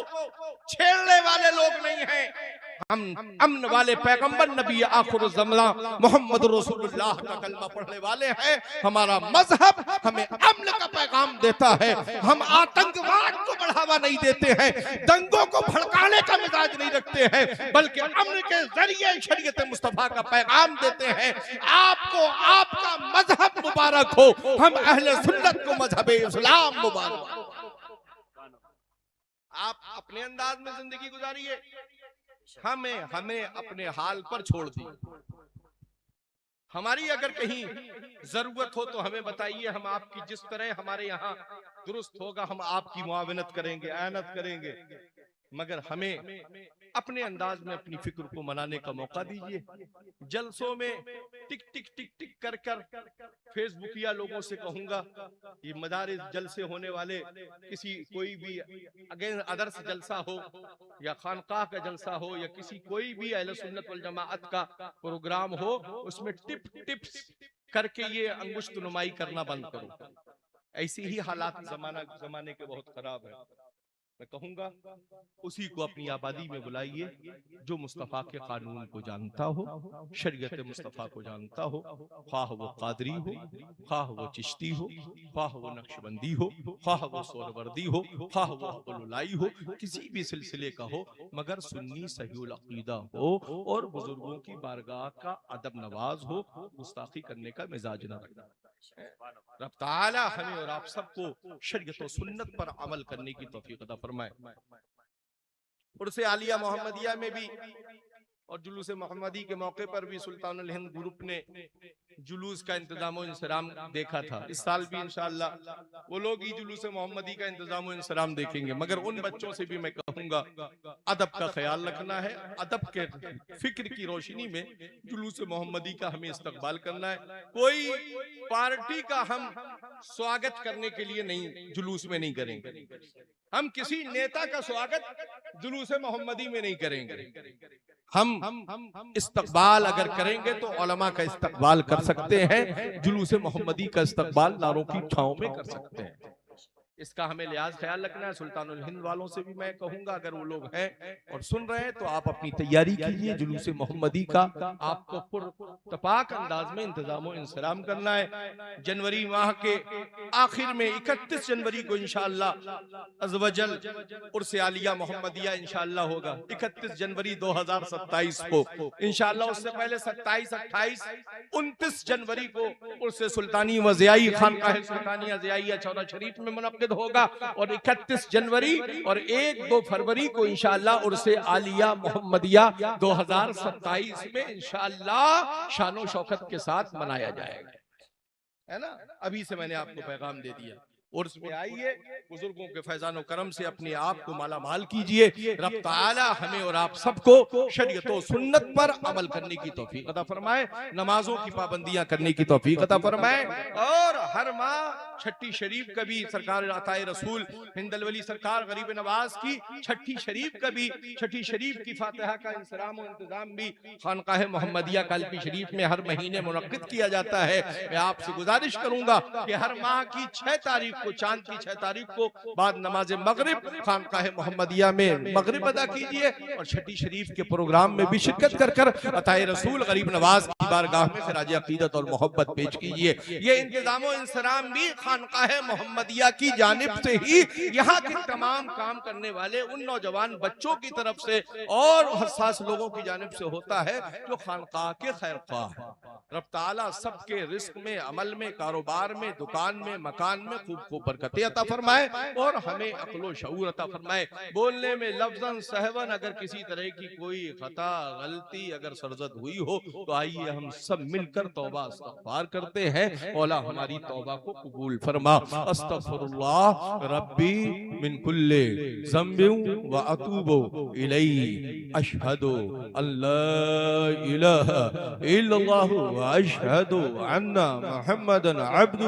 छेड़ने वाले लोग नहीं हैं। हम अमन वाले पैगंबर नबी आखिर ज़माना मोहम्मद रसूलुल्लाह का कलमा पढ़ने वाले हैं। हमारा मजहब हमें अमन का पैगाम देता है। हम आतंकवाद को बढ़ावा नहीं देते हैं, दंगों को भड़काने का मिजाज नहीं रखते हैं, बल्कि अमन के जरिए शरीयत मुस्तफा का पैगाम देते हैं। आपको आपका मजहब मुबारक हो, हम अहले सुन्नत को मजहब इस्लाम मुबारक हो। आप अपने अंदाज में जिंदगी गुजारिए, हमें अपने हाल पर छोड़ दिए। हमारी अगर कहीं जरूरत हो तो हमें बताइए, हम आपकी जिस तरह हमारे यहाँ दुरुस्त होगा हम आपकी मुआवनत करेंगे, आयनत करेंगे, मगर हमें अपने अंदाज में अपनी फिक्र को मनाने का मौका दीजिए। जलसों में टिक टिक टिक टिक कर कर फेसबुकिया लोगों से कहूंगा, ये मदारिस जलसे होने वाले किसी कोई भी अगेंस्ट अदर्स जलसा हो या खानकाह का जलसा हो या किसी कोई भी अहले सुन्नत वल जमाअत का प्रोग्राम हो, उसमें टिप्स करके ये अंगुश्त नुमाई करना बंद करो। ऐसी ही हालात जमाने के बहुत खराब है। मैं कहूंगा उसी को अपनी आबादी में बुलाइए जो मुस्तफा के कानून को जानता हो, शरीयत मुस्तफा को जानता हो, ख्वाह वो कादरी हो, ख्वाह वो चिश्ती हो, ख्वाह वो नक्शबंदी हो, ख्वाह वो सोहरवर्दी हो, ख्वाह वो अक़लुलाई हो, किसी भी सिलसिले का हो, मगर सुन्नी सहीउल अक़ीदा हो और बुजुर्गों की बारगाह का अदब नवाज हो, गुस्ताखी करने का मिजाज न रखना। रब ताला हमें और आप सबको शरीयत और सुन्नत पर अमल करने की तौफीक अता फरमाए। उर्से आलिया मोहम्मदिया में भी और जुलूस मोहम्मदी के मौके पर भी सुल्तानुल हिंद ग्रुप ने जुलूस का इंतजाम और इंसराम देखा था। इस साल भी इंशाअल्लाह वो लोग ही जुलूस मोहम्मदी का इंतजाम और इंसराम देखेंगे, मगर उन बच्चों से भी मैं कहूंगा अदब का ख्याल रखना है। अदब के फिक्र की रोशनी में जुलूस मोहम्मदी का हमें इस्तकबाल करना है। कोई पार्टी का हम स्वागत करने के लिए नहीं जुलूस में नहीं करेंगे, हम किसी नेता का स्वागत जुलूस मोहम्मदी में नहीं करेंगे। हम इस्तकबाल अगर करेंगे तो उलमा का इस्तकबाल कर सकते हैं, जुलूस मोहम्मदी का इस्तकबाल नारों की छांव में कर सकते हैं। इसका हमें लिहाज ख्याल रखना है। सुल्तानुल हिंद वालों से भी मैं कहूंगा, अगर वो लोग हैं और सुन रहे हैं तो आप अपनी तैयारी कीजिए। जुलूस मोहम्मदी का आपको पुरतपाक अंदाज में इंतजाम और इंसराम करना है। जनवरी माह के आखिर में 31 जनवरी को इंशाअल्लाह अज़वजल उर्स आलिया मोहम्मदिया इंशाअल्लाह होगा। 31 जनवरी 2027 को इंशाअल्लाह, उससे पहले 27, 28, 29 जनवरी को उर्स सुल्तानी वज़ियाई खानकाह सुल्तानिया ज़ियाइया चौरा शरीफ में मुनक्किद होगा और 31 जनवरी और 1-2 फरवरी को इंशाअल्लाह उर्से आलिया मोहम्मदिया 2027 में इंशाअल्लाह शानो शौकत के साथ मनाया जाएगा, है ना। अभी से मैंने आपको पैगाम दे दिया। उर्स में आइए, बुजुर्गों के फैजानो करम से अपने आप को माला माल कीजिए। रब ताला हमें और आप सबको शरीयत और सुन्नत पर अमल करने की तौफीक अता फरमाए, नमाजों की पाबंदियां करने की तौफीक अता फरमाए। और हर माह छठी शरीफ का भी सरकार अताए रसूल हिंदलवली सरकार गरीब नवाज की छठी शरीफ का भी, छठी शरीफ की फातिहा का इंसराम और इंतजाम भी खानकाह मोहम्मदिया कालपी शरीफ में हर महीने मुनक्किद किया जाता है। मैं आपसे गुजारिश करूंगा कि हर माह की 6 तारीख को, चांद की 6 तारीख को बाद नमाज मगरिब खानकाह मोहम्मदिया में मगरिब अदा कीजिए और छठी शरीफ के प्रोग्राम में भी शिरकत कर कर अताए रसूल गरीब नवाज की बारगाह में खिराज अकीदत और मोहब्बत पेश कीजिए। ये इंतजाम और इंसराम भी खानकाह मोहम्मदिया की जानिब से ही यहाँ के तमाम काम करने वाले उन नौजवान बच्चों की तरफ से और हसास लोगों की जानिब से होता है जो खानकाह के खैरख्वाह है। रब ताला सबके रिस्क में, अमल में, कारोबार में, दुकान में, मकान में खूब खूब बरकतें अता फरमाए और हमें अक्लो शऊर अता फरमाए। बोलने में लफ्ज़न सहवन अगर किसी तरह की कोई खता गलती अगर सरजद हुई हो तो आइए हम सब मिलकर तौबा इस्तग़फ़ार करते हैं। मौला हमारी तौबा को कबूल फरमा। अस्तग़फ़िरुल्लाह रब्बी मिन कुल्ले ज़ंबिन व अतूबु इलैहि अशहदु अल्ला इलाहा इल्लल्लाहु व अशहदु अन्ना मुहम्मदन अब्दुहु